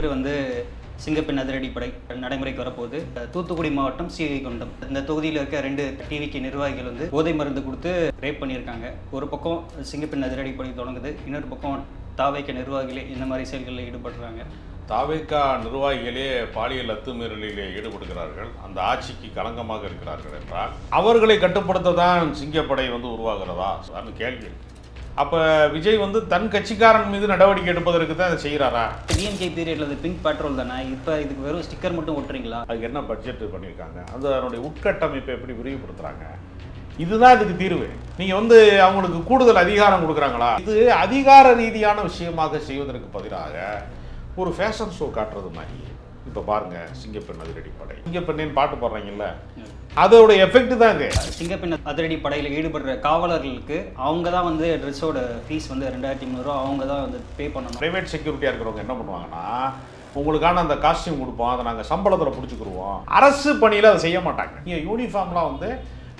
இன்று வந்து சிங்கப்பெண் அதிரடிப்படை நடைமுறைக்கு வரப்போகுது. தூத்துக்குடி மாவட்டம் ஸ்ரீவைகுண்டம் இந்த தொகுதியில் இருக்க 2 டிவிக்கு நிர்வாகிகள் வந்து போதை மருந்து கொடுத்து ரேப் பண்ணியிருக்காங்க. ஒரு பக்கம் சிங்கப்பெண் அதிரடிப்படை தொடங்குது, இன்னொரு பக்கம் தாவைக்க நிர்வாகிகளே இந்த மாதிரி செயல்களில் ஈடுபடுறாங்க. தாவேக்கா நிர்வாகிகளே பாலியல் அத்துமீறலிலே ஈடுபடுகிறார்கள், அந்த ஆட்சிக்கு களங்கமாக இருக்கிறார்கள் என்றால் அவர்களை கட்டுப்படுத்த தான் சிங்கப்படை வந்து உருவாகிறதா அந்த கேள்வி இருக்கு. அப்போ விஜய் வந்து தன் கட்சிக்காரன் மீது நடவடிக்கை எடுப்பதற்கு தான் அதை செய்கிறாரா? டிஎம்கே பீரியட்ல அது பிங்க் பேட்ரோல் தானே, இப்போ இதுக்கு வெறும் ஸ்டிக்கர் மட்டும் ஒட்டுறீங்களா? அதுக்கு என்ன பட்ஜெட் பண்ணியிருக்காங்க, அந்த அதனுடைய உட்கட்டமைப்பை எப்படி விரிவுபடுத்துகிறாங்க, இதுதான் இதுக்கு தீர்வு. நீங்கள் வந்து அவங்களுக்கு கூடுதல் அதிகாரம் கொடுக்குறாங்களா? இது அதிகார ரீதியான விஷயமாக செய்வதற்கு பதிலாக ஒரு ஃபேஷன் ஷோ காட்டுறது மாதிரி. இப்போ பாருங்க, சிங்கப்பெண் அதிரடிப்படை, சிங்கப்பெண்ணின் பாட்டு போடுறாங்கல்ல, அதோட எஃபெக்ட் தான் இது. சிங்கப்பெண் அதிரடி படையில் ஈடுபடுற காவலர்களுக்கு அவங்க தான் வந்து ட்ரெஸ்ஸோட ஃபீஸ் வந்து 2300 ரூபா அவங்க தான் வந்து பே பண்ணணும். பிரைவேட் செக்யூரிட்டியாக இருக்கிறவங்க என்ன பண்ணுவாங்கன்னா, உங்களுக்கான அந்த காஸ்டியூம் கொடுப்போம், அதை நாங்கள் சம்பளத்தில் பிடிச்சிக்கிடுவோம். அரசு பணியில் அதை செய்ய மாட்டாங்க. நீங்கள் யூனிஃபார்ம்லாம் வந்து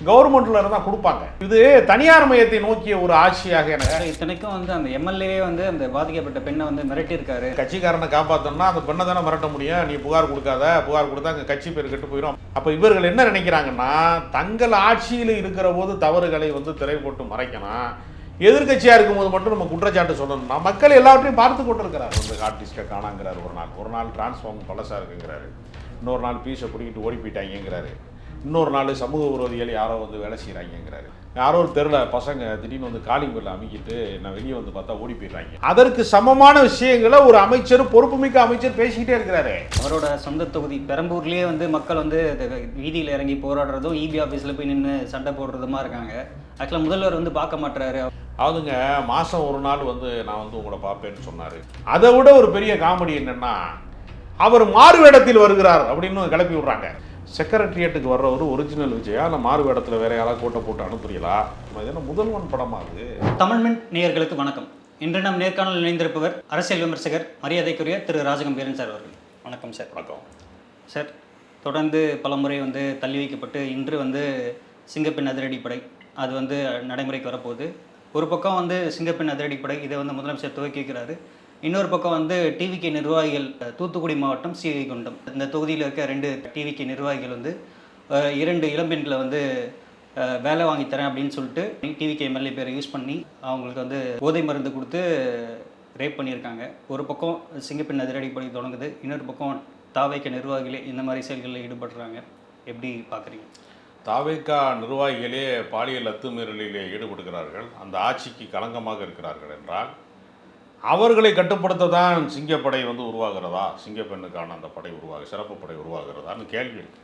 கவர்மெண்ட்ல இருந்தால் கொடுப்பாங்க. இது தனியார் மையத்தை நோக்கிய ஒரு ஆட்சியாக எனக்கு. இத்தனைக்கும் வந்து அந்த எம்எல்ஏ வந்து அந்த பாதிக்கப்பட்ட பெண்ணை வந்து மிரட்டியிருக்காரு. கட்சிக்காரனை காப்பாற்றணும்னா அந்த பெண்ணை தானே மிரட்ட முடியும். நீ புகார் கொடுக்காத, புகார் கொடுத்தா அங்கே கட்சி பேர் கெட்டு போயிடும். அப்போ இவர்கள் என்ன நினைக்கிறாங்கன்னா, தங்கள் ஆட்சியில் இருக்கிற போது தவறுகளை வந்து திரை போட்டு மறைக்கணும், எதிர்கட்சியாக இருக்கும்போது மட்டும் நம்ம குற்றச்சாட்டு சொல்லணும்னா மக்கள் எல்லாவற்றையும் பார்த்து கொண்டு இருக்கிறார். வந்து ஆர்டிஸ்ட்டை காணாங்கிறார், ஒரு நாள் டிரான்ஸ்ஃபார்ம் பழசாக இருக்குங்கிறாரு, இன்னொரு நாள் பீஸை பிடிக்கிட்டு ஓடி போயிட்டாங்கிறாரு, இன்னொரு நாள் சமூக விரோதிகள் யாரோ வந்து வேலை செய்கிறாங்கிறாரு, யாரோ ஒரு தெருல பசங்க திடீர்னு வந்து காலிங் பெல்ல அமைக்கிட்டு நான் வெளியே வந்து பார்த்தா ஓடி போயிடுறாங்க. அதற்கு சமமான விஷயங்களை ஒரு அமைச்சர், பொறுப்புமிக்க அமைச்சர் பேசிக்கிட்டே இருக்கிறாரு. அவரோட சொந்த தொகுதி பெரம்பூர்லேயே வந்து மக்கள் வந்து வீதியில் இறங்கி போராடுறதும், இபி ஆஃபீஸில் போய் நின்று சண்டை போடுறதுமா இருக்காங்க. ஆக்சுவலாக முதல்வர் வந்து பார்க்க மாட்டுறாரு. அதுங்க மாதம் ஒரு நாள் வந்து நான் வந்து உங்களை பார்ப்பேன்னு சொன்னார். அதை விட ஒரு பெரிய காமெடி என்னென்னா, அவர் மாறு வேடத்தில் வருகிறார் அப்படின்னு கிளப்பி விடுறாங்க. செக்ரட்டரியேட்டுக்கு வர்றவர் ஒரிஜினல் விஜயா, இல்லை மாறு வேடத்தில் வேற யாராவது கோட்டை போட்டு அனுப்புறீங்களா? இது முதல்வன் படமா? அது தமிழ்மென் நேயர்களுக்கு வணக்கம். இன்று நம் நேர்காணல் இணைந்திருப்பவர் அரசியல் விமர்சகர் மரியாதைக்குரிய திரு ராஜகம்பீரன் சார் அவர்கள். வணக்கம் சார். வணக்கம் சார். தொடர்ந்து பலமுறை வந்து தள்ளி வைக்கப்பட்டு இன்று வந்து சிங்கப்பெண் அதிரடிப்படை அது வந்து நடைமுறைக்கு வரப்போகுது. ஒரு பக்கம் வந்து சிங்கப்பெண் அதிரடிப்படை இதை வந்து முதலமைச்சர் துவக்கி வைக்கிறாரு, இன்னொரு பக்கம் வந்து டிவிக்கு நிர்வாகிகள் தூத்துக்குடி மாவட்டம் ஸ்ரீவைகுண்டம் இந்த தொகுதியில் இருக்க 2 டிவிக்கு நிர்வாகிகள் வந்து 2 இளம்பெண்களை வந்து வேலை வாங்கி தரேன் அப்படின்னு சொல்லிட்டு டிவிக்கு எம்எல்ஏ பேரை யூஸ் பண்ணி அவங்களுக்கு வந்து போதை மருந்து கொடுத்து ரேப் பண்ணியிருக்காங்க. ஒரு பக்கம் சிங்கப்பெண் அதிரடிப்படை தொடங்குது, இன்னொரு பக்கம் தாவைக்க நிர்வாகிகளே இந்த மாதிரி செயல்களில் ஈடுபடுறாங்க. எப்படி பார்க்குறீங்க? தாவேக்கா நிர்வாகிகளே பாலியல் அத்துமீறலிலே ஈடுபடுகிறார்கள், அந்த ஆட்சிக்கு களங்கமாக இருக்கிறார்கள் என்றால் அவர்களை கட்டுப்படுத்த தான் சிங்கப்படை வந்து உருவாகிறதா, சிங்கப்பெண்ணுக்கான அந்த படை சிறப்பு படை உருவாகிறதான்னு கேள்வி இருக்கு.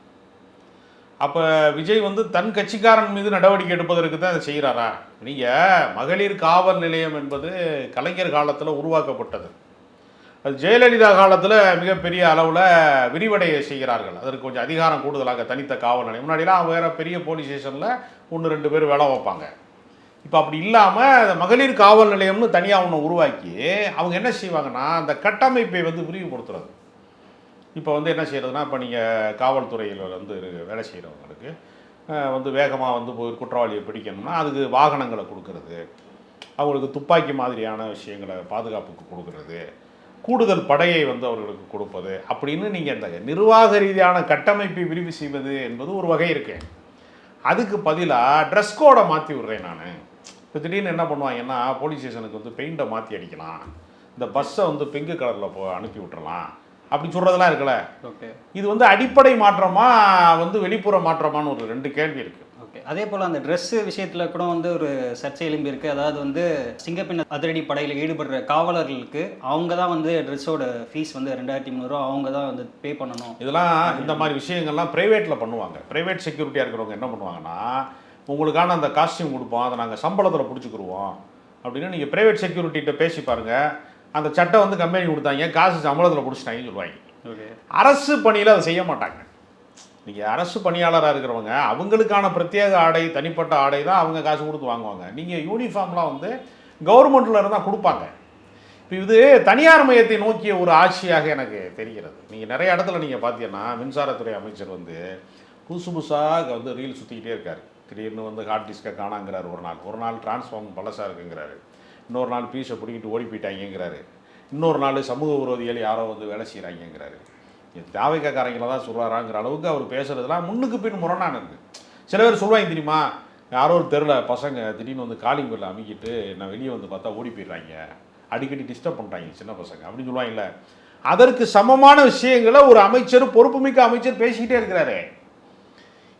அப்போ விஜய் வந்து தன் கட்சிக்காரன் மீது நடவடிக்கை எடுப்பதற்கு தான் அதை செய்கிறாரா? நீங்கள் மகளிர் காவல் நிலையம் என்பது கலைஞர் காலத்தில் உருவாக்கப்பட்டது. அது ஜெயலலிதா காலத்தில் மிகப்பெரிய அளவில் விரிவடைய செய்கிறார்கள். அதற்கு கொஞ்சம் அதிகாரம் கூடுதலாக தனித்த காவல் நிலையம். முன்னாடிலாம் வேறு பெரிய போலீஸ் ஸ்டேஷனில் 1-2 பேர் வேலை வைப்பாங்க. இப்போ அப்படி இல்லாமல் மகளிர் காவல் நிலையம்னு தனியாக ஒன்று உருவாக்கி அவங்க என்ன செய்வாங்கன்னா, அந்த கட்டமைப்பை வந்து விரிவுபடுத்துறது. இப்போ வந்து என்ன செய்கிறதுனா, இப்போ நீங்கள் காவல்துறையில் வந்து வேலை செய்கிறவங்களுக்கு வந்து வேகமாக வந்து போய் குற்றவாளியை பிடிக்கணும்னா அதுக்கு வாகனங்களை கொடுக்கறது, அவங்களுக்கு துப்பாக்கி மாதிரியான விஷயங்களை பாதுகாப்புக்கு கொடுக்கறது, கூடுதல் படையை வந்து அவர்களுக்கு கொடுப்பது, அப்படின்னு நீங்கள் இந்த நிர்வாக ரீதியான கட்டமைப்பை விரிவு செய்வது என்பது ஒரு வகை இருக்கு. அதுக்கு பதிலாக ட்ரெஸ் கோடை மாற்றி விட்றேன் நான். இப்போ திடீர்னு என்ன பண்ணுவாங்கன்னா, போலீஸ் ஸ்டேஷனுக்கு வந்து பெயிண்டை மாற்றி அடிக்கலாம், இந்த பஸ்ஸை வந்து பிங்க் கலரில் அனுப்பி விட்டுறலாம் அப்படி சொல்கிறதெல்லாம் இருக்குல்ல. ஓகே, இது வந்து அடிப்படை மாற்றமா வந்து வெளிப்புற மாற்றமானு ஒரு 2 கேள்வி இருக்குது. ஓகே, அதே போல் அந்த ட்ரெஸ்ஸு விஷயத்தில் கூட வந்து ஒரு சர்ச்சை எழும்பி இருக்குது. அதாவது வந்து சிங்கப்பெண் அதிரடி படையில் ஈடுபடுற காவலர்களுக்கு அவங்க தான் வந்து ட்ரெஸ்ஸோட ஃபீஸ் வந்து 2300 ரூபா அவங்க தான் வந்து பே பண்ணணும். இதெல்லாம் இந்த மாதிரி விஷயங்கள்லாம் ப்ரைவேட்டில் பண்ணுவாங்க. ப்ரைவேட் செக்யூரிட்டியாக இருக்கிறவங்க என்ன பண்ணுவாங்கன்னா, உங்களுக்கான அந்த காஸ்டியூம் கொடுப்போம், அதை நாங்கள் சம்பளத்தில் பிடிச்சிக்கிடுவோம் அப்படின்னு நீங்கள் ப்ரைவேட் செக்யூரிட்டிகிட்ட பேசி பாருங்கள். அந்த சட்டை வந்து கம்பெனி கொடுத்தாங்க, காசு சம்பளத்தில் பிடிச்சிட்டாங்கன்னு சொல்லுவாங்க. ஓகே, அரசு பணியில் அதை செய்ய மாட்டாங்க. நீங்கள் அரசு பணியாளராக இருக்கிறவங்க அவங்களுக்கான பிரத்யேக ஆடை, தனிப்பட்ட ஆடை தான் அவங்க காசு கொடுத்து வாங்குவாங்க. நீங்கள் யூனிஃபார்ம்லாம் வந்து கவர்மெண்ட்டில் இருந்தால் கொடுப்பாங்க. இப்போ இது தனியார் மையத்தை நோக்கிய ஒரு ஆட்சியாக எனக்கு தெரிகிறது. நீங்கள் நிறைய இடத்துல நீங்கள் பார்த்தீங்கன்னா, மின்சாரத்துறை அமைச்சர் வந்து புதுசாக வந்து ரீல் சுற்றிக்கிட்டே இருக்கார். திடீர்னு வந்து ஆர்டிஸ்ட்டை காணாங்கிறார், ஒரு நாள் டிரான்ஸ்ஃபார்ம் பழசாக இருக்குங்கிறாரு, இன்னொரு நாள் பீஸை பிடிக்கிட்டு ஓடி போயிட்டாங்கிறாரு, இன்னொரு நாள் சமூக விரோதிகள் யாரோ வந்து வேலை செய்கிறாங்கிறாரு. தாவைக்காரங்களை தான் சொல்கிறாராங்கிற அளவுக்கு அவர் பேசுகிறதுலாம் முன்னுக்கு பின் முரணானது. சில பேர் சொல்லுவாங்க தெரியுமா, யாரோ ஒரு தெருவில் பசங்க திடீர்னு வந்து காலிங் பெல்ல அமைக்கிட்டு நான் வெளியே வந்து பார்த்தா ஓடி போயிடுறாங்க, அடிக்கடி டிஸ்டர்ப் பண்ணுறாங்க சின்ன பசங்க அப்படின்னு சொல்லுவாங்கல்ல. அதற்கு சமமான விஷயங்களை ஒரு அமைச்சர், பொறுப்புமிக்க அமைச்சர் பேசிக்கிட்டே இருக்கிறாரு.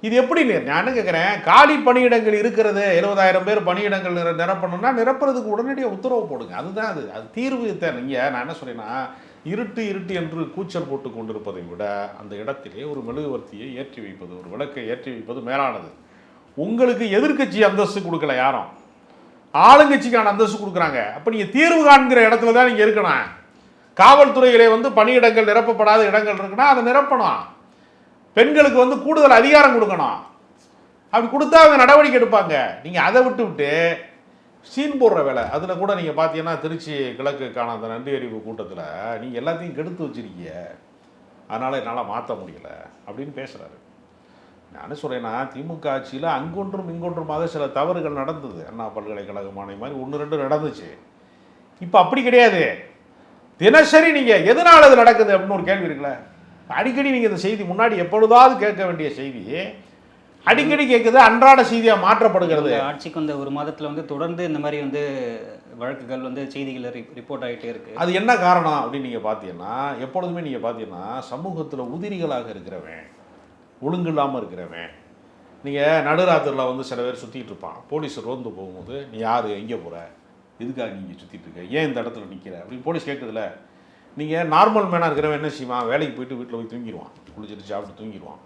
இது எப்படி நான் என்ன கேட்குறேன், காலி பணியிடங்கள் இருக்கிறது 70,000 பேர் பணியிடங்கள் நிரப்பணும்னா நிரப்புறதுக்கு உடனடியாக உத்தரவு போடுங்க. அதுதான் அது தீர்வு தான். நீங்கள் நான் என்ன சொல்கிறேன்னா, இருட்டு இருட்டு என்று கூச்சல் போட்டு கொண்டிருப்பதை விட அந்த இடத்திலே ஒரு மெழுகுவர்த்தியை ஏற்றி வைப்பது, ஒரு விளக்கை ஏற்றி வைப்பது மேலானது. உங்களுக்கு எதிர்க்கட்சி அந்தஸ்து கொடுக்கல யாரும், ஆளுங்கட்சிக்கான அந்தஸ்து கொடுக்குறாங்க. அப்போ நீங்கள் தீர்வு காண்கிற இடத்துல தான் நீங்கள் இருக்கணும். காவல்துறையிலே வந்து பணியிடங்கள் நிரப்பப்படாத இடங்கள் இருக்குன்னா அதை நிரப்பணும். பெண்களுக்கு வந்து கூடுதல் அதிகாரம் கொடுக்கணும். அப்படி கொடுத்தா அவங்க நடவடிக்கை எடுப்பாங்க. நீங்கள் அதை விட்டு சீன் போடுற வேலை. அதில் கூட நீங்கள் பார்த்தீங்கன்னா திருச்சி கிழக்குக்கான அந்த நன்றி அறிவு கூட்டத்தில் நீங்கள் எல்லாத்தையும் கெடுத்து வச்சிருக்கீங்க, அதனால் என்னால் மாற்ற முடியல அப்படின்னு பேசுகிறாரு. நான் சொல்கிறேன்னா, திமுக ஆட்சியில் அங்கொன்றும் இங்கொன்றுமாக சில தவறுகள் நடந்தது. அண்ணா பல்கலைக்கழகம் ஆணை மாதிரி 1-2 நடந்துச்சு. இப்போ அப்படி கிடையாது. தினசரி நீங்கள் எதனால் அது நடக்குது அப்படின்னு ஒரு கேள்வி இருக்குல்ல. அடிக்கடி நீங்கள் இந்த செய்தி முன்னாடி எப்பொழுதாவது கேட்க வேண்டிய செய்தி அடிக்கடி கேட்குது, அன்றாட செய்தியாக மாற்றப்படுகிறது. ஆட்சிக்கு வந்த ஒரு மாதத்தில் வந்து தொடர்ந்து இந்த மாதிரி வந்து வழக்குகள் வந்து செய்திகள் ரிப்போர்ட் ஆகிட்டே இருக்கு. அது என்ன காரணம் அப்படின்னு நீங்கள் பார்த்தீங்கன்னா, எப்பொழுதுமே நீங்கள் பார்த்தீங்கன்னா சமூகத்தில் உதிரிகளாக இருக்கிறவன், ஒழுங்கு இல்லாமல் இருக்கிறவன், நீங்கள் நடுராத்திரில் வந்து சில பேர் சுற்றிட்டு இருப்பான். போலீஸ் ரோந்து போகும்போது நீ யார், எங்கே போகிற, எதுக்காக நீங்கள் சுற்றிட்டு இருக்க, ஏன் இந்த இடத்துல நிற்கிற அப்படின்னு போலீஸ் கேட்குதுல. நீங்கள் நார்மல் மேனாக இருக்கிறவன் என்ன செய்வான், வேலைக்கு போயிட்டு வீட்டில் போய் தூங்கிடுவான், குளிச்சுட்டு சாப்பிட்டு தூங்கிடுவான்.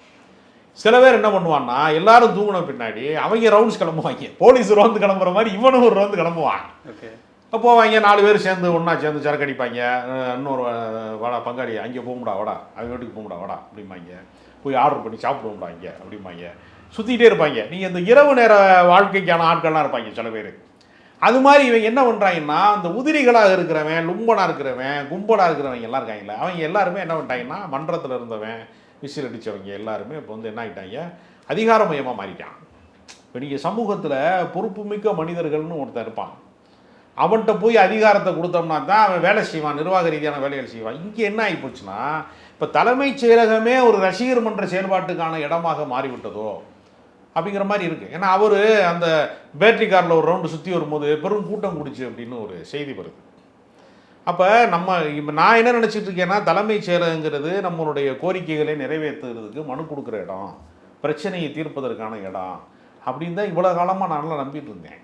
சில பேர் என்ன பண்ணுவான்னா, எல்லாரும் தூங்கின பின்னாடி அவங்க ரவுண்ட்ஸ் கிளம்புவாங்க. போலீஸ் ரோந்து கிளம்புற மாதிரி இவனும் ஒரு ரோந்து கிளம்புவான். போவாங்க, 4 பேர் சேர்ந்து ஒன்றா சேர்ந்து சரக்கு அடிப்பாங்க. இன்னொரு வாடா பங்காளி, அங்கே போகும்டா வாடா, அவங்க வீட்டுக்கு போகும்டா வாடா அப்படிம்பாங்க. போய் ஆர்டர் பண்ணி சாப்பிடுவோம்டா இங்கே அப்படிம்பாங்க. சுற்றிக்கிட்டே இருப்பாங்க. நீங்கள் இந்த இரவு நேர வாழ்க்கைக்கான ஆட்கள்லாம் இருப்பாங்க சில பேர். அது மாதிரி இவங்க என்ன பண்ணுறாங்கன்னா, இந்த உதிரிகளாக இருக்கிறவன், லும்பனாக இருக்கிறவன், கும்பலாக இருக்கிறவங்க எல்லாம் இருக்காங்கல்ல, அவங்க எல்லாருமே என்ன பண்ணிட்டாங்கன்னா, மன்றத்தில் இருந்தவன், விசில் அடித்தவங்க எல்லாருமே இப்போ வந்து என்ன ஆகிட்டாங்க, அதிகாரமயமாக மாறிட்டான். இப்போ நீங்கள் சமூகத்தில் பொறுப்புமிக்க மனிதர்கள்னு ஒருத்தர் இருப்பான். அவன்கிட்ட போய் அதிகாரத்தை கொடுத்தோம்னா தான் அவன் வேலை செய்வான், நிர்வாக ரீதியான வேலைகள் செய்வான். இங்கே என்ன ஆகி போச்சுன்னா, இப்போ தலைமைச் செயலகமே ஒரு ரசிகர் மன்ற செயல்பாட்டுக்கான இடமாக மாறிவிட்டதோ அப்படிங்கிற மாதிரி இருக்குது. ஏன்னா அவர் அந்த பேட்டரி காரில் ஒரு ரவுண்டு சுற்றி வரும்போது பெரும் கூட்டம் கூடிச்சு அப்படின்னு ஒரு செய்தி வருது. அப்போ இப்போ நான் என்ன நினச்சிட்டு இருக்கேன்னா, தலைமைச் செயலகங்கிறது நம்மளுடைய கோரிக்கைகளை நிறைவேற்றுறதுக்கு மனு கொடுக்குற இடம், பிரச்சனையை தீர்ப்பதற்கான இடம் அப்படின்னு தான் இவ்வளோ காலமாக நான்லாம் நம்பிட்டு இருந்தேன்.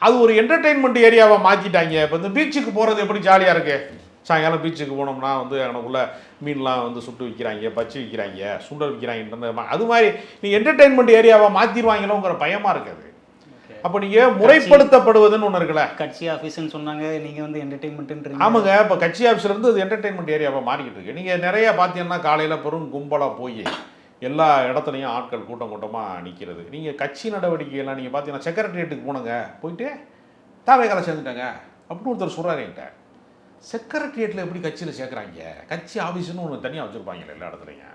அது ஒரு என்டர்டெயின்மெண்ட் ஏரியாவை மாற்றிட்டாங்க. இப்போ இந்த பீச்சுக்கு போகிறது எப்படி ஜாலியாக இருக்குது, சாயங்காலம் பீச்சுக்கு போனோம்னா வந்து எனக்குள்ள மீன்லாம் வந்து சுட்டு விற்கிறாங்க, பச்சி விற்கிறாங்க, சுண்டல் விற்கிறாங்க. அது மாதிரி நீ என்டர்டெயின்மெண்ட் ஏரியாவை மாற்றிடுவாங்களோங்கிற பயமாக இருக்குது. அப்போ நீங்கள் முறைப்படுத்தப்படுவதுன்னு ஒன்று இருக்குல்ல, கட்சி ஆஃபீஸ்ன்னு சொன்னாங்க, நீங்கள் வந்து என்டர்டெயின்மெண்ட்டுன்றீங்க. ஆமாங்க, இப்போ கட்சி ஆஃபீஸ்லேருந்து அது என்டர்டெயின்மெண்ட் ஏரியாவை மாறிக்கிட்டு இருக்கு. நீங்கள் நிறையா பார்த்தீங்கன்னா காலையில் பெரும் கும்பலாக போய் எல்லா இடத்துலையும் ஆட்கள் கூட்டம் கூட்டமாக நிற்கிறது. நீங்கள் கட்சி நடவடிக்கையெல்லாம் நீங்கள் பார்த்தீங்கன்னா செக்ரட்டரியேட்டுக்கு போனங்க, போயிட்டு தாவேகால சேர்ந்துட்டாங்க அப்படின்னு ஒருத்தர் சொல்கிறாரு என்கிட்ட. செக்ரட்டரியேட்டில் எப்படி கட்சியில் சேர்க்குறாங்க, கட்சி ஆஃபீஸுன்னு ஒன்று தனியாக வச்சுருப்பாங்க எல்லா இடத்துலையும்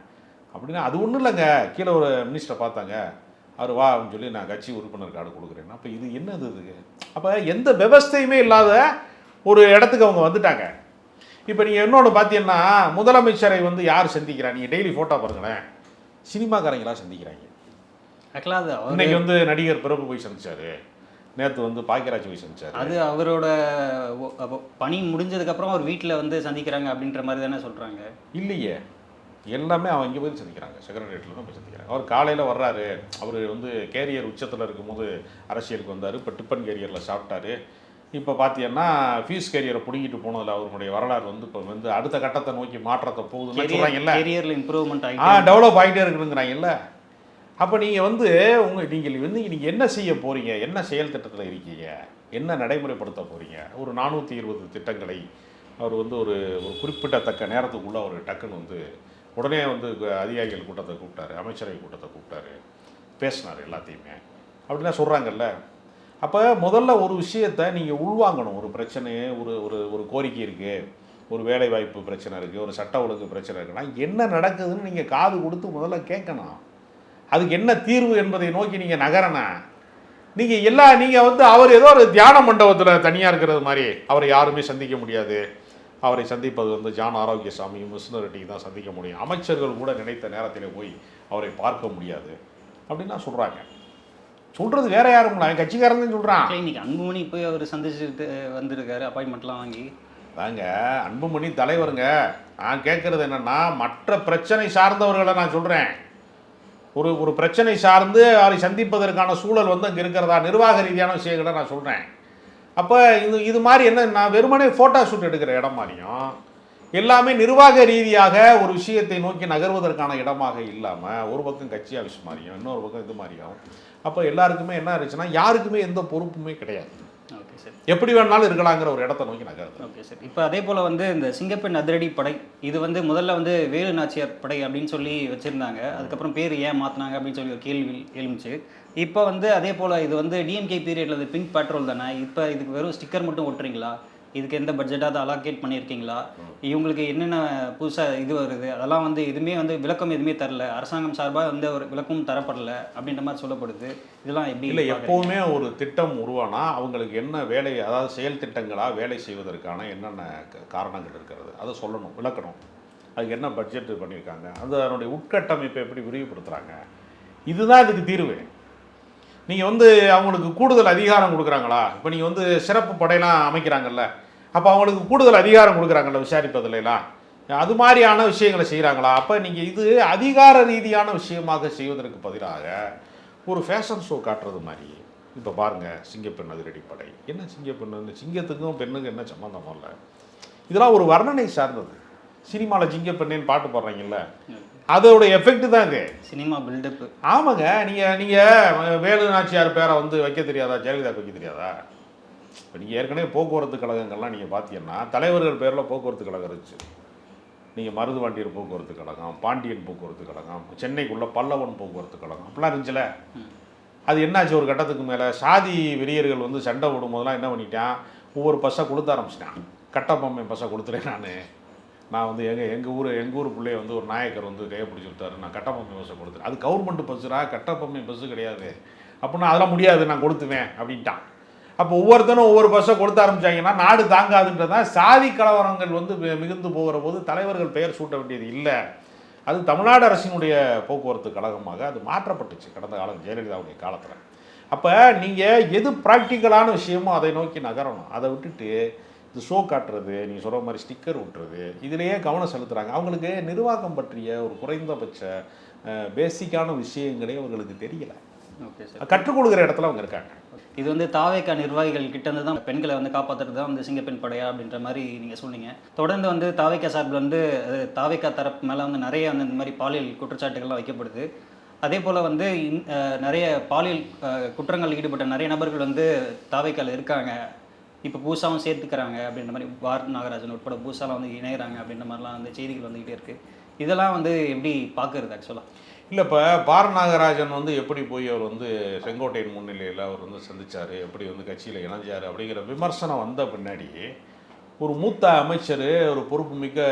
அப்படின்னா. அது ஒன்றும் இல்லைங்க, கீழே ஒரு மினிஸ்டரை பார்த்தாங்க, அவர் வா அப்படின்னு சொல்லி நான் கட்சி உறுப்பினர் கார்டு கொடுக்குறேன். அப்போ இது என்னது இதுக்கு? அப்போ எந்த விவஸ்தையுமே இல்லாத ஒரு இடத்துக்கு அவங்க வந்துட்டாங்க. இப்போ நீங்கள் இன்னொன்று பார்த்தீங்கன்னா, முதலமைச்சரை வந்து யார் சந்திக்கிறா, நீங்கள் டெய்லி ஃபோட்டோ பாருங்களேன், சினிமாக்காரங்களாம் சந்திக்கிறாங்க. இன்னைக்கு வந்து நடிகர் பிரபு போய் சந்திச்சாரு, நேற்று வந்து பாக்கியராஜ் போய் சந்திச்சாரு. அது அவரோட பணி முடிஞ்சதுக்கப்புறம் அவர் வீட்டில் வந்து சந்திக்கிறாங்க அப்படின்ற மாதிரி தானே சொல்கிறாங்க. இல்லையே, எல்லாமே அவன் இங்கே போய் சந்திக்கிறாங்க, செக்ரட்டரியேட்டில் தான் போய் சந்திக்கிறாங்க. அவர் காலையில் வர்றாரு, அவர் வந்து கேரியர் உச்சத்தில் இருக்கும்போது அரசியலுக்கு வந்தார், இப்போ டிஃபன் கேரியரில் சாப்பிட்டாரு. இப்போ பார்த்தீங்கன்னா ஃபீஸ் கேரியரை பிடிங்கிட்டு போனதில் அவருடைய வரலாறு வந்து இப்போ வந்து அடுத்த கட்டத்தை நோக்கி மாற்றத்தை போகுதுன்னு சொல்கிறாங்கல்ல, கேரியரில் இம்ப்ரூவ்மெண்ட் டெவலப் ஆகிட்டே இருக்குங்கிறாங்கல்ல. அப்போ நீங்கள் வந்து நீங்கள் என்ன செய்ய போகிறீங்க, என்ன செயல் திட்டத்தில் இருக்கீங்க, என்ன நடைமுறைப்படுத்த போகிறீங்க? ஒரு 420 திட்டங்களை அவர் வந்து ஒரு குறிப்பிடத்தக்க நேரத்துக்குள்ளே அவர் டக்குன்னு வந்து உடனே வந்து அதிகாரிகள் கூட்டத்தை கூப்பிட்டாரு, அமைச்சரவை கூட்டத்தை கூப்பிட்டாரு, பேசினார் எல்லாத்தையுமே அப்படிலாம் சொல்கிறாங்கல்ல. அப்போ முதல்ல ஒரு விஷயத்தை நீங்கள் உள்வாங்கணும். ஒரு பிரச்சனை, ஒரு ஒரு ஒரு கோரிக்கை இருக்குது, ஒரு வேலை வாய்ப்பு பிரச்சனை இருக்குது, ஒரு சட்ட ஒழுங்கு பிரச்சனை இருக்குன்னா என்ன நடக்குதுன்னு நீங்கள் காது கொடுத்து முதல்ல கேட்கணும். அதுக்கு என்ன தீர்வு என்பதை நோக்கி நீங்கள் நகரணும். நீங்கள் வந்து அவர் ஏதோ ஒரு தியான மண்டபத்தில் தனியாக இருக்கிறது மாதிரி அவரை யாருமே சந்திக்க முடியாது, அவரை சந்திப்பது வந்து ஜான் ஆரோக்கியசாமியும் விஷ்ணு ரெட்டியும் தான் சந்திக்க முடியும், அமைச்சர்கள் கூட நினைத்த நேரத்தில் போய் அவரை பார்க்க முடியாது அப்படின்னு தான் சொல்கிறாங்க. சொல்கிறது வேற யாரும் இல்லை, கட்சிக்காரன் தான் சொல்கிறான். இன்னைக்கு அன்புமணி போய் அவர் சந்திச்சுட்டு வந்திருக்காரு, அப்பாயின்மெண்ட்லாம் வாங்கி. தாங்க அன்புமணி தலைவருங்க. நான் கேட்குறது என்னென்னா, மற்ற பிரச்சனை சார்ந்தவர்களை நான் சொல்கிறேன். ஒரு பிரச்சனை சார்ந்து அவரை சந்திப்பதற்கான சூழல் வந்து அங்கே இருக்கிறதா, நிர்வாக ரீதியான விஷயங்களை நான் சொல்கிறேன். அப்போ இது மாதிரி என்ன, நான் வெறுமனே ஃபோட்டோ ஷூட் எடுக்கிற இடம் மாதிரியும் எல்லாமே நிர்வாக ரீதியாக ஒரு விஷயத்தை நோக்கி நகர்வதற்கான இடமாக இல்லாமல் ஒரு பக்கம் கட்சி ஆஃபீஸ் மாதிரியும் இன்னொரு பக்கம் இது மாதிரியும், அப்போ எல்லாருக்குமே என்ன இருந்துச்சுன்னா யாருக்குமே எந்த பொறுப்புமே கிடையாது. ஓகே சார், எப்படி வேணாலும் இருக்கலாங்கிற ஒரு இடத்த நோக்கி நகருது. Okay sir. இப்போ அதே போல் வந்து இந்த சிங்கப்பெண் அதிரடி படை இது வந்து முதல்ல வந்து வேலு நாச்சியார் படை அப்படின்னு சொல்லி வச்சுருந்தாங்க. அதுக்கப்புறம் பேர் ஏன் மாற்றினாங்க அப்படின்னு சொல்லி ஒரு கேள்வி எழுந்துச்சு. இப்போ வந்து அதே போல் இது வந்து டிஎம்கே பீரியடில் வந்து பிங்க் பேட்ரோல் தானே, இப்போ இதுக்கு வெறும் ஸ்டிக்கர் மட்டும் ஒட்டுறீங்களா, இதுக்கு எந்த பட்ஜெட்டாவது அலாகேட் பண்ணியிருக்கீங்களா, இவங்களுக்கு என்னென்ன புதுசாக இது வருது அதெல்லாம் வந்து எதுவுமே வந்து விளக்கம் எதுவுமே தரல, அரசாங்கம் சார்பாக வந்து ஒரு விளக்கமும் தரப்படலை அப்படின்ற மாதிரி சொல்லப்படுது. இதெல்லாம் எப்படி இல்லை, எப்போவுமே ஒரு திட்டம் உருவானா அவங்களுக்கு என்ன வேலை, அதாவது செயல் திட்டங்களாக வேலை செய்வதற்கான என்னென்ன காரணங்கள் இருக்கிறது அதை சொல்லணும், விளக்கணும். அதுக்கு என்ன பட்ஜெட் பண்ணியிருக்காங்க, அது அதனுடைய உட்கட்டமைப்பை எப்படி விரிவுபடுத்துகிறாங்க, இதுதான் இதுக்கு தீர்வு. நீங்கள் வந்து அவங்களுக்கு கூடுதல் அதிகாரம் கொடுக்குறாங்களா, இப்போ நீங்கள் வந்து சிறப்பு படையெல்லாம் அமைக்கிறாங்கல்ல, அப்போ அவங்களுக்கு கூடுதல் அதிகாரம் கொடுக்குறாங்கல்ல விசாரிப்பதில்லாம், அது மாதிரியான விஷயங்களை செய்கிறாங்களா? அப்போ நீங்கள் இது அதிகார ரீதியான விஷயமாக செய்வதற்கு பதிலாக ஒரு ஃபேஷன் ஷோ காட்டுறது மாதிரி. இப்போ பாருங்கள், சிங்கப்பெண் அதிரடி படை என்ன, சிங்கப்பெண் இந்த சிங்கத்துக்கும் பெண்ணுக்கும் என்ன சம்மந்தம் இல்லை, இதெல்லாம் ஒரு வர்ணனை சார்ந்தது. சினிமாவில் சிங்கப்பெண்ணேன்னு பாட்டு போடுறாங்கல்ல, அதோட எஃபெக்ட் தான் இது, சினிமா பில்டப்பு. ஆமாங்க. நீங்கள் வேலு நாச்சியார் பேரை வந்து வைக்க தெரியாதா, ஜெயலலிதாவுக்கு வைக்க தெரியாதா? இப்போ நீங்கள் ஏற்கனவே போக்குவரத்து கழகங்கள்லாம் நீங்கள் பார்த்தீங்கன்னா தலைவர்கள் பேரில் போக்குவரத்து கழகம் இருந்துச்சு. நீங்கள் மருதுபாண்டியர் போக்குவரத்து கழகம், பாண்டியன் போக்குவரத்து கழகம், சென்னைக்குள்ளே பல்லவன் போக்குவரத்து கழகம் அப்படிலாம் இருந்துச்சுல. அது என்னாச்சு, ஒரு கட்டத்துக்கு மேலே சாதி வெறியர்கள் வந்து சண்டை விடும் போதெல்லாம் என்ன பண்ணிட்டான், ஒவ்வொரு பஸ்ஸாக கொடுத்த ஆரம்பிச்சிட்டான். கட்டபொம்மை பஸ்ஸை கொடுத்துறேன் நான் வந்து எங்கள் ஊர் பிள்ளைய வந்து ஒரு நாயக்கர் வந்து கையை பிடிச்சி விட்டாரு, நான் கட்டபொம்மை பஸ்ஸை கொடுத்துறேன். அது கவர்மெண்ட் பஸ்ஸுரா, கட்டபொம்மை பஸ்ஸு கிடையாது அப்படின்னா அதெல்லாம் முடியாது, நான் கொடுத்துவேன் அப்படின்ட்டான். அப்போ ஒவ்வொருத்தனும் ஒவ்வொரு பஸ்ஸை கொடுத்த ஆரம்பித்தாங்கன்னா நாடு தாங்காதுன்றதான் சாதி கலவரங்கள் வந்து மிகுந்து போகிற போது தலைவர்கள் பெயர் சூட்ட வேண்டியது இல்லை. அது தமிழ்நாடு அரசினுடைய போக்குவரத்து கழகமாக அது மாற்றப்பட்டுச்சு கடந்த காலம் ஜெயலலிதாவுடைய காலத்தில். அப்போ நீங்கள் எது ப்ராக்டிக்கலான விஷயமோ அதை நோக்கி நகரணும். அதை விட்டுட்டு இந்த ஷோ காட்டுறது, நீங்கள் சொல்கிற மாதிரி ஸ்டிக்கர் விட்டுறது, இதிலேயே கவனம் செலுத்துகிறாங்க. அவங்களுக்கு நிர்வாகம் பற்றிய ஒரு குறைந்தபட்ச பேசிக்கான விஷயங்களே அவங்களுக்கு தெரியலை. ஓகே சார், கற்றுக் கொடுக்குற இடத்துல அவங்க இருக்காங்க. இது வந்து தாவேக்கா நிர்வாகிகள் கிட்டேருந்து தான் பெண்களை வந்து காப்பாற்றுறது தான் வந்து சிங்கப்பெண் படையா அப்படின்ற மாதிரி நீங்கள் சொன்னீங்க. தொடர்ந்து வந்து தாவேக்கா சார்பில் வந்து தாவேக்கா தரப்பு மேலே வந்து நிறைய வந்து இந்த மாதிரி பாலியல் குற்றச்சாட்டுகள்லாம் வைக்கப்படுது. அதே போல் வந்து நிறைய பாலியல் குற்றங்கள் ஈடுபட்ட நிறைய நபர்கள் வந்து தாவேக்காவில் இருக்காங்க, இப்போ பூசாவும் சேர்த்துக்கிறாங்க அப்படின்ற மாதிரி வார் நாகராஜன் உட்பட பூசாலாம் வந்து இணைகிறாங்க அப்படின்ற மாதிரிலாம் வந்து செய்திகள் வந்துக்கிட்டே இருக்குது. இதெல்லாம் வந்து எப்படி பார்க்குறது ஆக்சுவலாக? இல்லை, இப்போ பார் நாகராஜன் வந்து எப்படி போய் அவர் வந்து செங்கோட்டையின் முன்னிலையில் அவர் வந்து சந்தித்தார், எப்படி வந்து கட்சியில் இணைஞ்சார் அப்படிங்கிற விமர்சனம் வந்த பின்னாடி ஒரு மூத்த அமைச்சர், ஒரு பொறுப்புமிக்க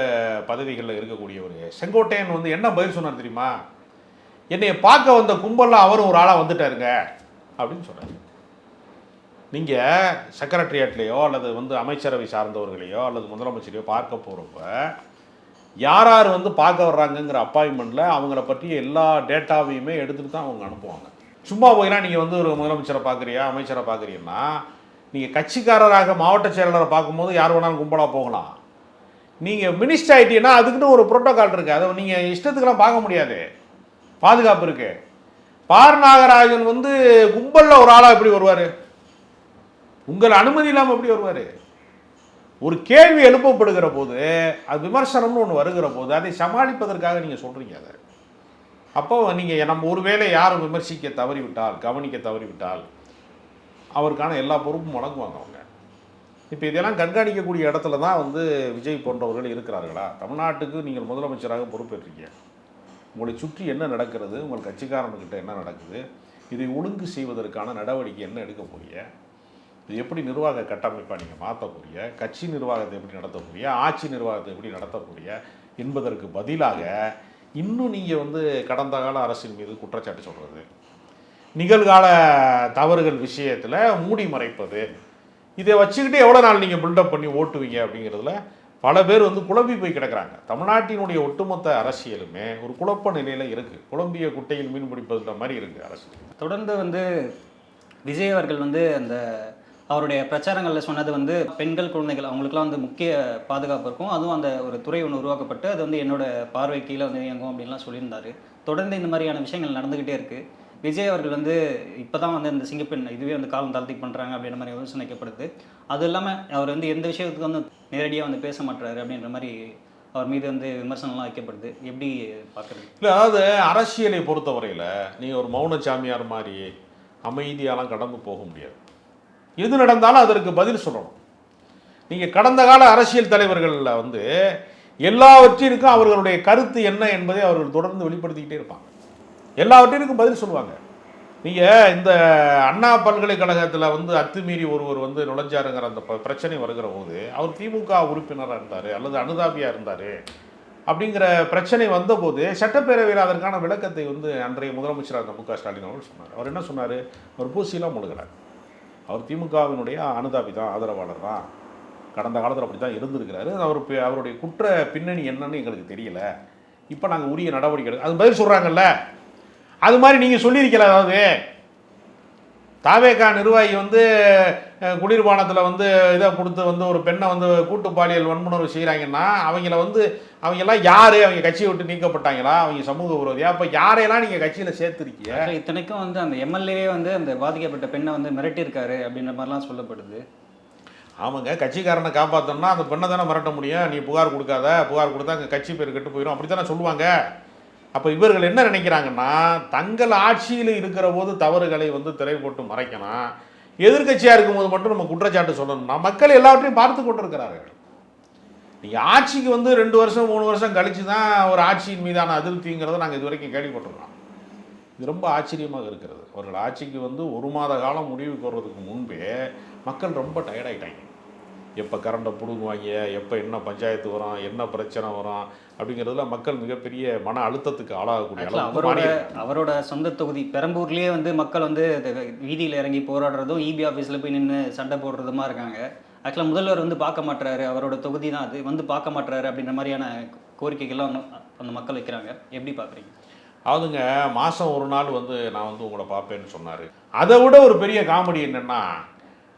பதவிகளில் இருக்கக்கூடியவர் செங்கோட்டையன் வந்து என்ன பதில் சொன்னார் தெரியுமா? என்னை பார்க்க வந்த கும்பலில் அவரும் ஒரு ஆளாக வந்துட்டாருங்க அப்படின்னு சொன்னார். நீங்கள் செக்ரட்டரியேட்லேயோ அல்லது வந்து அமைச்சரவை சார்ந்தவர்களையோ அல்லது முதலமைச்சரையோ பார்க்க போகிறப்ப யார் யார் வந்து பார்க்க வர்றாங்கங்கிற அப்பாயின்மெண்ட்டில் அவங்கள பற்றிய எல்லா டேட்டாவையுமே எடுத்துகிட்டு தான் அவங்க அனுப்புவாங்க. சும்மா போய்லாம் நீங்கள் வந்து ஒரு முதலமைச்சரை பார்க்குறியா, அமைச்சரை பார்க்குறீங்கன்னா, நீங்கள் கட்சிக்காரராக மாவட்ட செயலாளரை பார்க்கும்போது யார் வேணாலும் கும்பலாக போகலாம். நீங்கள் மினிஸ்டர் ஆகிட்டீங்கன்னா அதுக்குன்னு ஒரு புரோட்டோகால் இருக்குது, அதை நீங்கள் இஷ்டத்துக்கெல்லாம் பார்க்க முடியாது, பாதுகாப்பு இருக்குது. பார் நாகராஜன் வந்து கும்பலில் ஒரு ஆளாக எப்படி வருவார், உங்கள் அனுமதி இல்லாமல் எப்படி வருவார்? ஒரு கேள்வி எழுப்பப்படுகிற போது, அது விமர்சனம்னு ஒன்று வருகிற போது அதை சமாளிப்பதற்காக நீங்கள் சொல்கிறீங்க. அதை அப்போ நீங்கள் நம்ம ஒருவேளை யாரும் விமர்சிக்க தவறிவிட்டால், கவனிக்க தவறிவிட்டால் அவருக்கான எல்லா பொறுப்பும் வழங்குவாங்க அவங்க. இப்போ இதெல்லாம் கண்காணிக்கக்கூடிய இடத்துல தான் வந்து விஜய் போன்றவர்கள் இருக்கிறார்களா? தமிழ்நாட்டுக்கு நீங்கள் முதலமைச்சராக பொறுப்பேற்றீங்க, உங்களை சுற்றி என்ன நடக்கிறது, உங்கள் கட்சிக்காரன்கிட்ட என்ன நடக்குது, இதை ஒழுங்கு செய்வதற்கான நடவடிக்கை என்ன எடுக்க போறீங்க, இது எப்படி நிர்வாக கட்டமைப்பாக நீங்கள் மாற்றக்கூடிய, கட்சி நிர்வாகத்தை எப்படி நடத்தக்கூடிய, ஆட்சி நிர்வாகத்தை எப்படி நடத்தக்கூடிய என்பதற்கு பதிலாக இன்னும் நீங்கள் வந்து கடந்த கால அரசின் மீது குற்றச்சாட்டு சொல்கிறது, நிகழ்கால தவறுகள் விஷயத்தில் மூடி மறைப்பது, இதை வச்சுக்கிட்டு எவ்வளோ நாள் நீங்கள் பில்டப் பண்ணி ஓட்டுவீங்க அப்படிங்கிறதுல பல பேர் வந்து குழம்பி போய் கிடக்கிறாங்க. தமிழ்நாட்டினுடைய ஒட்டுமொத்த அரசியலுமே ஒரு குழப்ப நிலையில் இருக்குது. குழம்பிய குட்டையில் மீன் பிடிப்பதுன்ற மாதிரி இருக்குது அரசியல். தொடர்ந்து வந்து விஜய் அவர்கள் வந்து அந்த அவருடைய பிரச்சாரங்களில் சொன்னது வந்து பெண்கள் குழந்தைகள் அவங்களுக்குலாம் வந்து முக்கிய பாதுகாப்பு இருக்கும், அதுவும் அந்த ஒரு துறை ஒன்று உருவாக்கப்பட்டு அது வந்து என்னோட பார்வை கீழே வந்து இயங்கும் அப்படின்லாம் சொல்லியிருந்தாரு. தொடர்ந்து இந்த மாதிரியான விஷயங்கள் நடந்துக்கிட்டே இருக்குது. விஜய் அவர்கள் வந்து இப்போ தான் வந்து இந்த சிங்கப்பெண் இதுவே வந்து காலம் தாழ்த்தி பண்ணுறாங்க அப்படின்ற மாதிரி யோசனைக்கப்படுது. அது இல்லாமல் அவர் வந்து எந்த விஷயத்துக்கு வந்து நேரடியாக வந்து பேச மாட்டுறாரு அப்படின்ற மாதிரி அவர் மீது வந்து விமர்சனம்லாம் வைக்கப்படுது. எப்படி பார்க்குறது? இல்லை, அதாவது அரசியலை பொறுத்தவரையில் நீங்கள் ஒரு மௌன சாமியார் மாதிரி அமைதியாலாம் கடந்து போக முடியாது. எது நடந்தாலும் அதற்கு பதில் சொல்லணும். நீங்கள் கடந்த கால அரசியல் தலைவர்களில் வந்து எல்லாவற்றிற்கும் அவர்களுடைய கருத்து என்ன என்பதை அவர்கள் தொடர்ந்து வெளிப்படுத்திக்கிட்டே இருப்பாங்க. எல்லாவற்றிற்கும் பதில் சொல்லுவாங்க. நீங்கள் இந்த அண்ணா பல்கலைக்கழகத்தில் வந்து அத்துமீறி ஒருவர் வந்து நுழைஞ்சாருங்கிற அந்த பிரச்சனை வருகிற போது அவர் திமுக உறுப்பினராக இருந்தார் அல்லது அனுதாபியாக இருந்தார் அப்படிங்கிற பிரச்சனை வந்தபோது சட்டப்பேரவையில் அதற்கான விளக்கத்தை வந்து அன்றைய முதலமைச்சராக இருந்த மு.க. ஸ்டாலின் அவர்கள் சொன்னார். அவர் என்ன சொன்னார்? அவர் பூசிலாம் முழுகிறார். அவர் திமுகவினுடைய அனுதாபி தான், ஆதரவாளர் தான், கடந்த காலத்தில் அப்படி தான் இருந்திருக்கிறாரு. அவருடைய குற்ற பின்னணி என்னன்னு எங்களுக்கு தெரியல, இப்போ நாங்கள் உரிய நடவடிக்கை எடுக்க அது பதில் சொல்கிறாங்கல்ல. அது மாதிரி நீங்கள் சொல்லியிருக்கல. அதாவது தாவேகா நிர்வாகி வந்து குளிர்பானத்தில் வந்து இதை கொடுத்து வந்து ஒரு பெண்ணை வந்து கூட்டு பாலியல் வன்முணர்வு செய்கிறாங்கன்னா அவங்கெல்லாம் யார்? அவங்க கட்சியை விட்டு நீக்கப்பட்டாங்களா? அவங்க சமூக விரோதியா? அப்போ யாரையெல்லாம் நீங்கள் கட்சியில் சேர்த்துருக்கீங்க? இத்தனைக்கும் வந்து அந்த எம்எல்ஏவே வந்து அந்த பாதிக்கப்பட்ட பெண்ணை வந்து மிரட்டியிருக்காரு அப்படின்ற மாதிரிலாம் சொல்லப்படுது. ஆமாங்க, கட்சிக்காரனை காப்பாற்றணும்னா அந்த பெண்ணை தானே மிரட்ட முடியும். நீ புகார் கொடுக்காத, புகார் கொடுத்தா அங்கே கட்சி பேர் கெட்டு போயிடும், அப்படி தானே சொல்லுவாங்க. அப்போ இவர்கள் என்ன நினைக்கிறாங்கன்னா, தங்கள் ஆட்சியில் இருக்கிற போது தவறுகளை வந்து திரை போட்டு மறைக்கணும், எதிர்கட்சியாக இருக்கும்போது மட்டும் நம்ம குற்றச்சாட்டு சொல்லணும்னா மக்கள் எல்லாவற்றையும் பார்த்து கொண்டு இருக்கிறார்கள். நீங்கள் ஆட்சிக்கு வந்து 2 வருஷம் 3 வருஷம் கழித்து தான் ஒரு ஆட்சியின் மீதான அதிருப்திங்கிறத நாங்கள் இது வரைக்கும் கேள்விப்பட்டிருக்கோம். இது ரொம்ப ஆச்சரியமாக இருக்கிறது. அவர்கள் ஆட்சிக்கு வந்து 1 மாத காலம் முடிவுக்கு வர்றதுக்கு முன்பே மக்கள் ரொம்ப டயர்டாயிட்டாங்க. எப்போ கரண்டை பிடுங்குவாங்க, எப்போ என்ன பஞ்சாயத்து வரும், என்ன பிரச்சனை வரும் அப்படிங்கிறதுல மக்கள் மிகப்பெரிய மன அழுத்தத்துக்கு ஆளாகக்கூடிய அவரோட சொந்த தொகுதி பெரம்பூர்லேயே வந்து மக்கள் வந்து வீதியில் இறங்கி போராடுறதும் இபி ஆஃபீஸில் போய் நின்று சண்டை போடுறதுமா இருக்காங்க. ஆக்சுவலாக முதல்வர் வந்து பார்க்க மாட்டுறாரு, அவரோட தொகுதி தான் அது, வந்து பார்க்க மாட்டுறாரு அப்படின்ற மாதிரியான கோரிக்கைகள்லாம் அந்த மக்கள் வைக்கிறாங்க. எப்படி பார்க்குறீங்க? அதுங்க மாதம் ஒரு நாள் வந்து நான் வந்து உங்களை பார்ப்பேன்னு சொன்னார். அதை விட ஒரு பெரிய காமெடி என்னென்னா,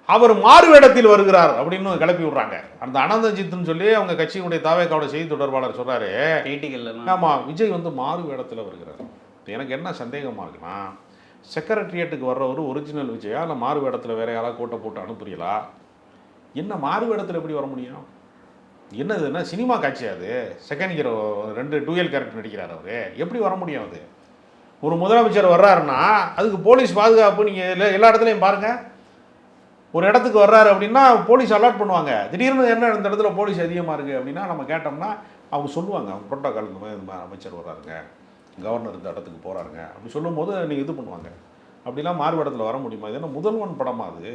அவர் மாறு வேடத்தில் வருகிறார் அப்படின்னு கிளப்பி விடுறாங்க. அந்த அனந்தஜித்துன்னு சொல்லி அவங்க கட்சியினுடைய தாவேக்காவோட செய்தி தொடர்பாளர் சொல்கிறாரு, ஆமாம் விஜய் வந்து மாறு வேடத்தில் வருகிறார். எனக்கு என்ன சந்தேகமாக இருக்குன்னா, செக்ரட்டரியேட்டுக்கு வர்றவர் ஒரிஜினல் விஜயா இல்லை மாறு வேடத்தில் வேற யாராவது கூட்ட போட்டு அனுப்புறீங்களா? என்ன மாறு வேடத்தில் எப்படி வர முடியும்? என்னது என்ன சினிமா காட்சி? அது செகண்ட் ஹீரோ 2 டூயல் கேரக்டர் நடிக்கிறார். அவர் எப்படி வர முடியும்? அது ஒரு முதலமைச்சர் வர்றாருன்னா அதுக்கு போலீஸ் பாதுகாப்பு நீங்கள் எல்லா இடத்துலையும் பாருங்கள். ஒரு இடத்துக்கு வர்றாரு அப்படின்னா போலீஸ் அலாட் பண்ணுவாங்க. திடீர்னு என்ன இந்த இடத்துல போலீஸ் அதிகமாக இருக்குது அப்படின்னா நம்ம கேட்டோம்னா அவங்க சொல்லுவாங்க, அவங்க புரோட்டோக்கால் இந்த மாதிரி அமைச்சர் வர்றாருங்க, கவர்னர் இந்த இடத்துக்கு போகிறாருங்க அப்படி சொல்லும்போது நீங்கள் இது பண்ணுவாங்க. அப்படிலாம் மாறுபடத்தில் வர முடியுமா? இது என்ன முதல்வன் படமா? அது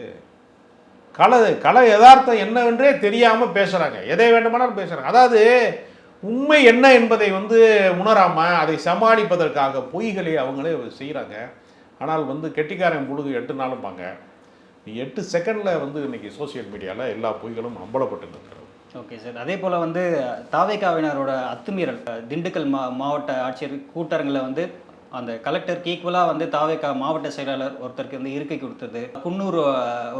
கலை யதார்த்தம் என்னவென்றே தெரியாமல் பேசுகிறாங்க, எதை வேண்டுமானாலும் பேசுகிறாங்க. அதாவது உண்மை என்ன என்பதை வந்து உணராமல் அதை சமாளிப்பதற்காக பொய்களை அவங்களே செய்கிறாங்க. ஆனால் வந்து கெட்டிக்காரன் புழுகு 8 நாளும்பாங்க. 8 செகண்டில் வந்து இன்றைக்கி சோசியல் மீடியாவில் எல்லா பொய்களும் அம்பலப்பட்டு இருக்கிறது. ஓகே சார், அதே போல் வந்து தாவேகாவினரோட அத்துமீறல் திண்டுக்கல் மாவட்ட ஆட்சியர் கூட்டரங்கில் வந்து அந்த கலெக்டருக்கு ஈக்குவலாக வந்து தாவேகா மாவட்ட செயலாளர் ஒருத்தருக்கு வந்து இருக்கை கொடுத்தது, குன்னூர்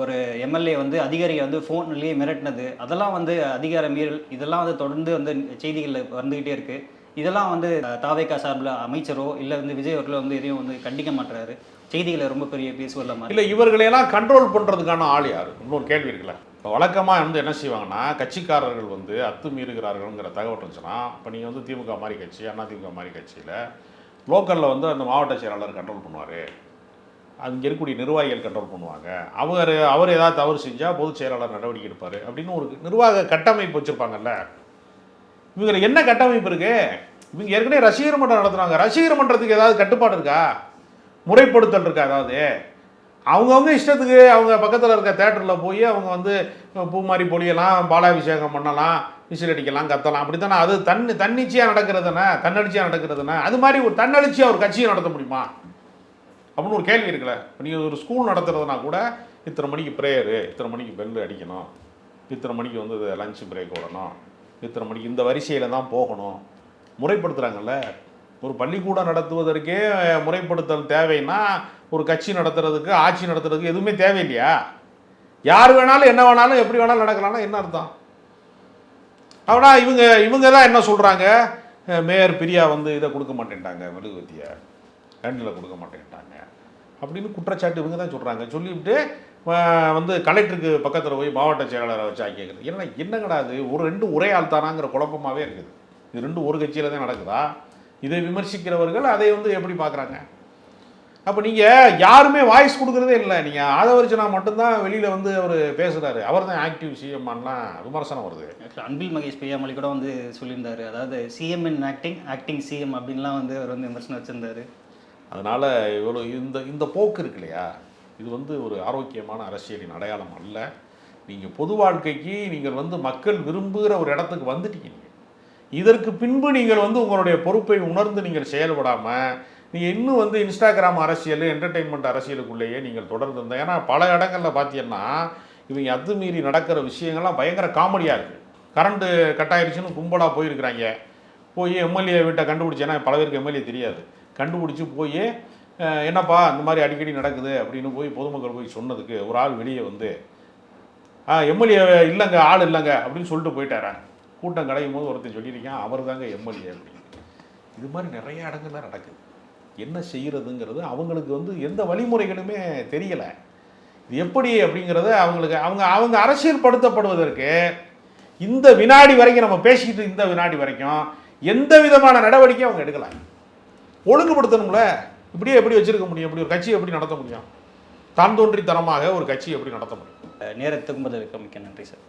ஒரு எம்எல்ஏ வந்து அதிகாரியை வந்து ஃபோன்லேயே மிரட்டினது, அதெல்லாம் வந்து அதிகார மீறல். இதெல்லாம் வந்து தொடர்ந்து வந்து செய்திகளில் வந்துக்கிட்டே இருக்குது. இதெல்லாம் வந்து தாவேகா சார்பில் அமைச்சரோ இல்லை வந்து விஜய் அவர்களோ வந்து எதையும் வந்து கண்டிக்க மாட்டுறாரு. செய்திகளை ரொம்ப பெரிய பேசுவதில் இல்லை. இவர்களையெல்லாம் கண்ட்ரோல் பண்ணுறதுக்கான ஆள் யார்? இன்னொரு கேள்வி இருக்குல்ல. இப்போ வழக்கமாக வந்து என்ன செய்வாங்கன்னா, கட்சிக்காரர்கள் வந்து அத்துமீறுகிறார்கள்ங்கிற தகவல் இருந்துச்சுன்னா, இப்போ நீங்கள் வந்து திமுக மாதிரி கட்சி, அண்ணா திமுக மாதிரி கட்சியில் லோக்கலில் வந்து அந்த மாவட்ட செயலாளர் கண்ட்ரோல் பண்ணுவார், அங்கே இருக்கக்கூடிய நிர்வாகிகள் கண்ட்ரோல் பண்ணுவாங்க. அவர் ஏதாவது தவறு செஞ்சால் பொதுச் செயலாளர் நடவடிக்கை எடுப்பார் அப்படின்னு ஒரு நிர்வாக கட்டமைப்பு வச்சுருப்பாங்கல்ல. இவங்க என்ன கட்டமைப்பு இருக்குது? இவங்க ஏற்கனவே ரசிகர் மன்றம் நடத்துகிறாங்க. ரசிகர் மன்றத்துக்கு ஏதாவது கட்டுப்பாடு இருக்கா? முறைப்படுத்தல் இருக்கா? அதாவது அவங்கவுங்க இஷ்டத்துக்கு அவங்க பக்கத்தில் இருக்க தேட்டரில் போய் அவங்க வந்து பூ மாதிரி பொழியலாம், பாலாபிஷேகம் பண்ணலாம், விசில் அடிக்கலாம், கத்தலாம், அப்படி தானே? அது தன்னிச்சையாக நடக்கிறதுனா, தன்னெழுச்சியாக நடக்கிறதுனா, அது மாதிரி ஒரு தன்னெழுச்சியாக ஒரு கட்சியை நடத்த முடியுமா அப்படின்னு ஒரு கேள்வி இருக்குல்ல. இப்போ நீங்கள் ஒரு ஸ்கூல் நடத்துறதுனா கூட இத்தனை மணிக்கு ப்ரேயரு, இத்தனை மணிக்கு பெல்லு அடிக்கணும், இத்தனை மணிக்கு வந்து லஞ்ச் பிரேக் விடணும், இத்தனை மணிக்கு இந்த வரிசையில் தான் போகணும், முறைப்படுத்துகிறாங்கல்ல. ஒரு பள்ளிக்கூடம் நடத்துவதற்கே முறைப்படுத்தல் தேவைன்னா ஒரு கட்சி நடத்துறதுக்கு, ஆட்சி நடத்துறதுக்கு எதுவுமே தேவையில்லையா? யார் வேணாலும் என்ன வேணாலும் எப்படி வேணாலும் நடக்கலாம்னா என்ன அர்த்தம்? அப்படின்னா இவங்க தான் என்ன சொல்கிறாங்க, மேயர் பிரியா வந்து இதை கொடுக்க மாட்டேன்ட்டாங்க, மெழுகுவத்தியை கேண்டில் கொடுக்க மாட்டேன்ட்டாங்க அப்படின்னு குற்றச்சாட்டு இவங்க தான் சொல்கிறாங்க. சொல்லிவிட்டு வந்து கலெக்டருக்கு பக்கத்தில் போய் மாவட்ட செயலாளரை வச்சு கேட்குறது. ஏன்னா என்னங்கடா அது, ஒரு ரெண்டு ஒரே ஆள் தானாங்கிற குழப்பமாகவே இருக்குது. இது ரெண்டும் ஒரு கட்சியில் தான் நடக்குதா? இதை விமர்சிக்கிறவர்கள் அதை வந்து எப்படி பார்க்குறாங்க? அப்போ நீங்கள் யாருமே வாய்ஸ் கொடுக்குறதே இல்லை. நீங்கள் ஆதவர்ஜனா மட்டும்தான் வெளியில் வந்து அவர் பேசுகிறாரு. அவர் தான் ஆக்டிவ் சிஎம்மான்லாம் விமர்சனம் வருது. அன்பில் மகேஷ் பொய்யாமொழி கூட வந்து சொல்லியிருந்தாரு, அதாவது சிஎம் இன் ஆக்டிங் சிஎம் அப்படின்லாம் வந்து அவர் வந்து விமர்சனம் வச்சுருந்தாரு. அதனால் இவ்வளோ இந்த போக்கு இருக்கு இல்லையா, இது வந்து ஒரு ஆரோக்கியமான அரசியலின் அடையாளம் அல்ல. நீங்கள் பொது வாழ்க்கைக்கு நீங்கள் வந்து மக்கள் விரும்புகிற ஒரு இடத்துக்கு வந்துட்டீங்க. நீங்கள் இதற்கு பின்பு நீங்கள் வந்து உங்களுடைய பொறுப்பை உணர்ந்து நீங்கள் செயல்படாமல் நீங்கள் இன்னும் வந்து இன்ஸ்டாகிராம் அரசியல், என்டர்டெயின்மெண்ட் அரசியலுக்குள்ளேயே நீங்கள் தொடர்ந்து இருந்தேன். ஏன்னா பல இடங்களில் பார்த்தீங்கன்னா இவங்க அத்துமீறி நடக்கிற விஷயங்கள்லாம் பயங்கர காமெடியாக இருக்குது. கரண்ட்டு கட் ஆயிடுச்சுன்னு கும்பலாக போயிருக்கிறாங்க. போய் எம்எல்ஏ வீட்டை கண்டுபிடிச்சேன்னா பல பேருக்கு எம்எல்ஏ தெரியாது. கண்டுபிடிச்சி போய் என்னப்பா இந்த மாதிரி அடிக்கடி நடக்குது அப்படின்னு போய் பொதுமக்கள் போய் சொன்னதுக்கு ஒரு ஆள் வெளியே வந்து எம்எல்ஏ இல்லைங்க, ஆள் இல்லைங்க அப்படின்னு சொல்லிட்டு போயிட்டாராங்க. கூட்டம் கடையும் போது ஒருத்தர் சொல்லியிருக்கேன், அவர் தாங்க எம்எல்ஏ அப்படின்னு. இது மாதிரி நிறைய இடங்கள்லாம் நடக்குது. என்ன செய்கிறதுங்கிறது அவங்களுக்கு வந்து எந்த வழிமுறைகளுமே தெரியலை. இது எப்படி அப்படிங்கிறத அவங்க அரசியல் படுத்தப்படுவதற்கு இந்த வினாடி வரைக்கும் நம்ம பேசிக்கிட்டு இந்த வினாடி வரைக்கும் எந்த விதமான நடவடிக்கையும் அவங்க எடுக்கலாம். ஒழுங்குபடுத்தணும்ல. இப்படியே எப்படி வச்சிருக்க முடியும்? இப்படி ஒரு கட்சி எப்படி நடத்த முடியும்? தான் தோன்றித்தனமாக ஒரு கட்சி எப்படி நடத்த முடியும்? நேரத்துக்கும் பதிலுக்கு மிக்க நன்றி சார்.